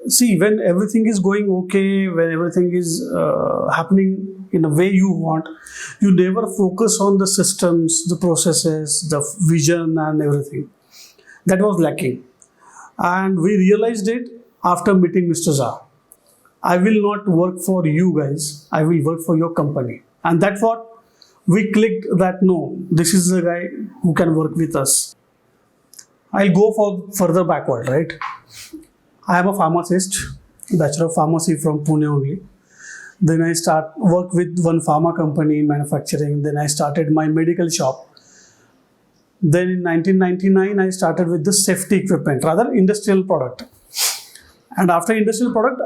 see, when everything is going okay, when everything is happening in a way you want, you never focus on the systems, the processes, the vision, and everything. That was lacking. And we realized it after meeting Mr. Zha. I will not work for you guys, I will work for your company. And that's what we clicked, that no, this is the guy who can work with us. I'll go for further backward, right? I am a pharmacist, Bachelor of Pharmacy from Pune only. Then I work with one pharma company in manufacturing. Then I started my medical shop. Then in 1999, I started with the safety equipment, rather industrial product. And after industrial product,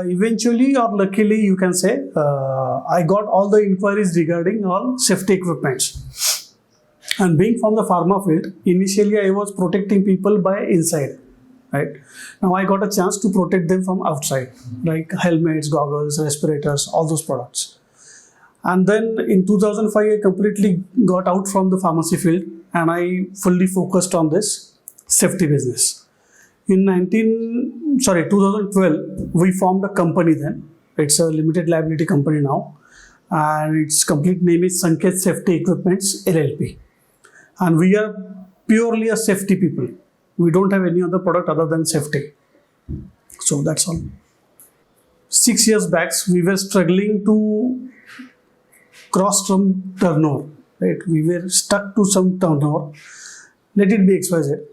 eventually or luckily you can say, I got all the inquiries regarding all safety equipments. And being from the pharma field, initially I was protecting people by inside, right? Now I got a chance to protect them from outside, like helmets, goggles, respirators, all those products. And then in 2005, I completely got out from the pharmacy field and I fully focused on this safety business. In 2012, we formed a company then. It's a limited liability company now. And its complete name is Sanket Safety Equipments LLP. And we are purely a safety people. We don't have any other product other than safety. So that's all. 6 years back, we were struggling to cross some turnover. Right? We were stuck to some turnover. Let it be XYZ.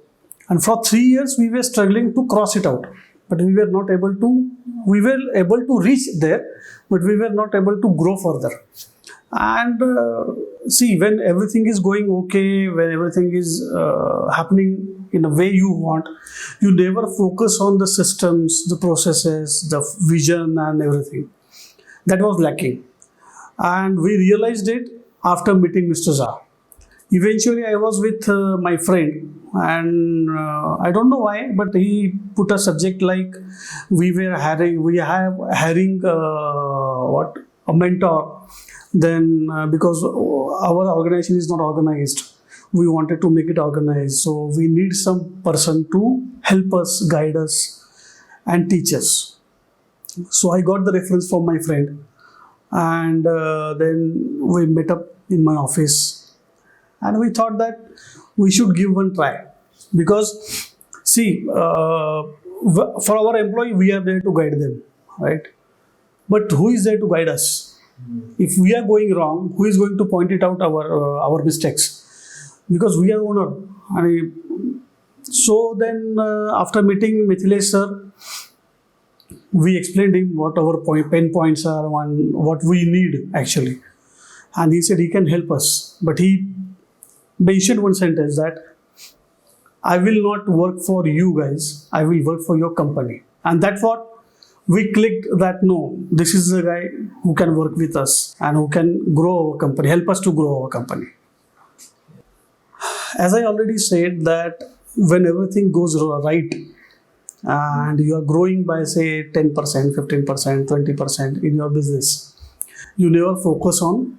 And for 3 years, we were struggling to cross it out. But we were not able to, we were able to reach there, but we were not able to grow further. And see, when everything is going okay, when everything is happening in a way you want, you never focus on the systems, the processes, the vision and everything. That was lacking. And we realized it after meeting Mr. Zha. Eventually, I was with my friend, and I don't know why, but he put a subject like we have hiring a mentor. Then because our organization is not organized, we wanted to make it organized. So we need some person to help us, guide us, and teach us. So I got the reference from my friend, and then we met up in my office. And we thought that we should give one try, because see, for our employee, we are there to guide them, right? But who is there to guide us? If we are going wrong, who is going to point it out our mistakes? Because we are owner. So then after meeting Mithilesh sir, we explained him what our pain points are and what we need actually. And he said he can help us. But he mentioned one sentence that I will not work for you guys, I will work for your company. And that's what we clicked, that no, this is the guy who can work with us and who can grow our company, help us to grow our company. As I already said, that when everything goes right and you are growing by say 10%, 15%, 20% in your business, you never focus on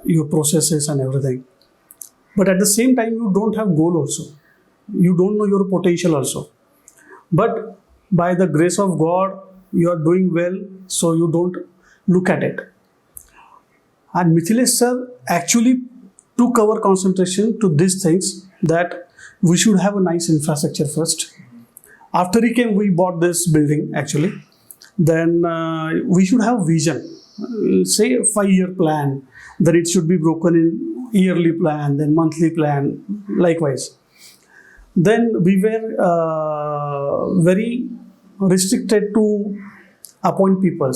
your processes and everything. But at the same time, you don't have goal also. You don't know your potential also. But by the grace of God, you are doing well, so you don't look at it. And Mithilesh sir actually took our concentration to these things, that we should have a nice infrastructure first. After he came, we bought this building actually. Then we should have vision, say a 5-year plan. Then it should be broken in yearly plan, then monthly plan, likewise. Then we were very restricted to appoint people.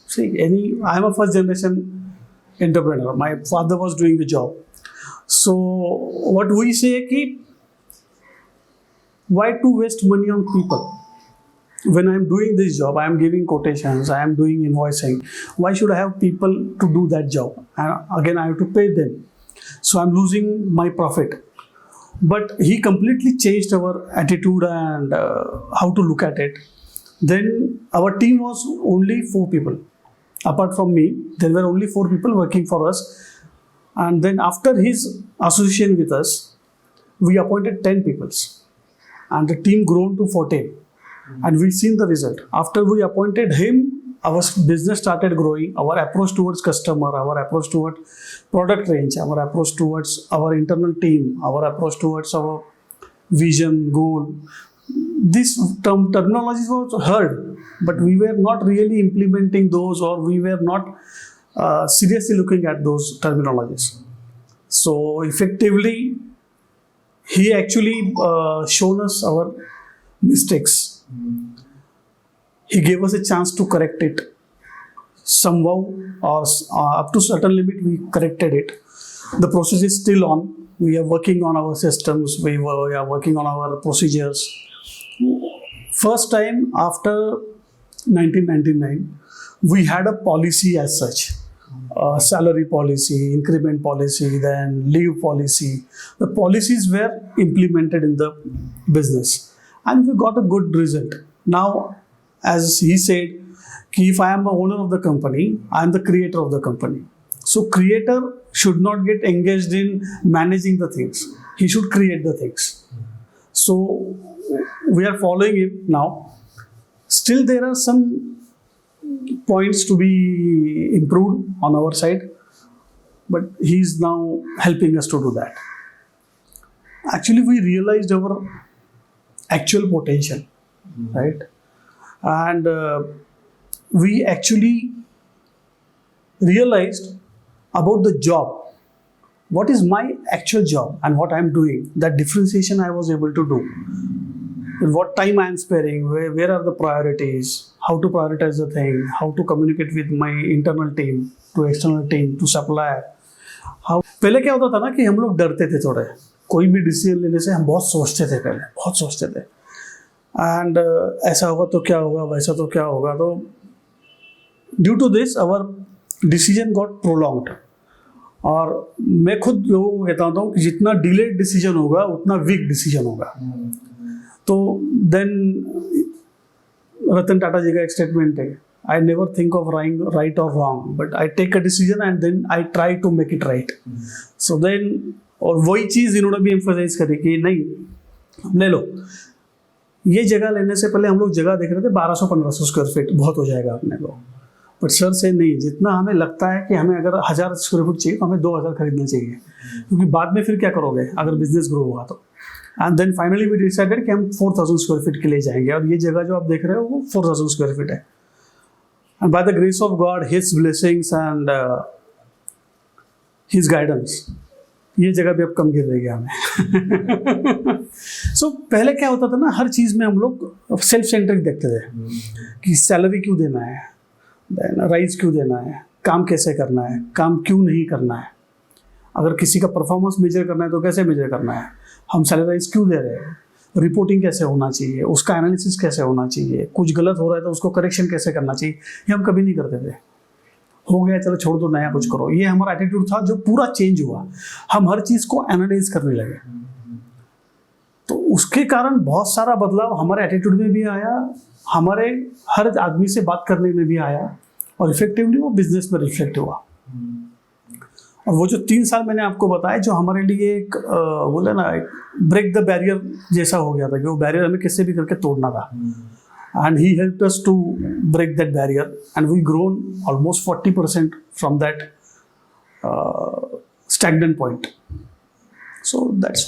See, I am a first generation entrepreneur. My father was doing the job. So what we say, why to waste money on people? When I am doing this job, I am giving quotations, I am doing invoicing. Why should I have people to do that job? And again, I have to pay them. So I'm losing my profit. But he completely changed our attitude and how to look at it. Then our team was only 4 people. Apart from me, there were only 4 people working for us. And then after his association with us, we appointed 10 people. And the team grown to 14. and we seen the result. After we appointed him, our business started growing. Our approach towards customer, our approach towards product range, our approach towards our internal team, our approach towards our vision, goal. This terminologies was heard, but we were not really implementing those, or we were not seriously looking at those terminologies. So effectively, he actually shown us our mistakes. He gave us a chance to correct it somehow, or up to certain limit we corrected it. The process is still on. We are working on our systems. We are working on our procedures. First time after 1999, we had a policy as such. Salary policy, increment policy, then leave policy. The policies were implemented in the business, and we got a good result. Now, as he said, if I am the owner of the company, I am the creator of the company. So creator should not get engaged in managing the things. He should create the things. So we are following it now. Still there are some points to be improved on our side, but he is now helping us to do that. Actually, we realized our actual potential, right? And we actually realized about the job. What is my actual job and what I am doing? That differentiation I was able to do. In what time I am sparing, where are the priorities, how to prioritize the thing, how to communicate with my internal team, to external team, to supplier. How पहले क्या होता था ना कि हम लोग डरते थे थोड़े, कोई भी डिसीजन लेने से हम बहुत सोचते थे पहले, बहुत सोचते थे. एंड ऐसा होगा तो क्या होगा, वैसा तो क्या होगा. तो due to this our decision got prolonged. और मैं खुद लोगों को कहता हूँ कि जितना डिलेड डिसीजन होगा उतना वीक डिसीजन होगा. तो देन रतन टाटा जी का एक स्टेटमेंट है, I never think of right or wrong, but I take a decision and then I try to make it right. So then, और वही चीज़ इन्होंने भी एम्फसाइज करी कि नहीं, ले लो. ये जगह लेने से पहले हम लोग जगह देख रहे थे 1200-1500 स्क्वायर फीट बहुत हो जाएगा अपने को. बट सर से नहीं, जितना हमें लगता है कि हमें अगर 1000 स्क्वायर फीट चाहिए तो हमें 2000 खरीदना चाहिए, क्योंकि बाद में फिर क्या करोगे अगर बिजनेस ग्रो हुआ तो. And then finally we decided कि हम 4000 स्क्वायर फीट के लिए जाएंगे, और ये जगह जो आप देख रहे हो वो 4000 स्क्वायर फीट है. And by the grace of God, his blessings and his guidance, ये जगह भी अब कम गिर रही है हमें. सो पहले क्या होता था ना, हर चीज़ में हम लोग सेल्फ सेंट्रिक देखते थे कि सैलरी क्यों देना है, राइज क्यों देना है, काम कैसे करना है, काम क्यों नहीं करना है, अगर किसी का परफॉर्मेंस मेजर करना है तो कैसे मेजर करना है, हम सैलरी राइज क्यों दे रहे हैं, रिपोर्टिंग कैसे होना चाहिए, उसका एनालिसिस कैसे होना चाहिए, कुछ गलत हो रहा है तो उसको करेक्शन कैसे करना चाहिए, ये हम कभी नहीं करते थे. हो गया चलो छोड़ दो, नया कुछ करो, ये हमारा एटीट्यूड था जो पूरा चेंज हुआ. हम हर चीज़ को एनालाइज करने लगे, तो उसके कारण बहुत सारा बदलाव हमारे एटीट्यूड में भी आया, हमारे हर आदमी से बात करने में भी आया, और इफेक्टिवली वो बिजनेस में रिफ्लेक्ट हुआ. और वो जो 3 साल मैंने आपको बताया, जो हमारे लिए एक बोले ना, एक ब्रेक द बैरियर जैसा हो गया था, कि वो बैरियर हमें किसी भी करके तोड़ना था. And he helped us to break that barrier, and we grown almost 40% from that stagnant point. So that's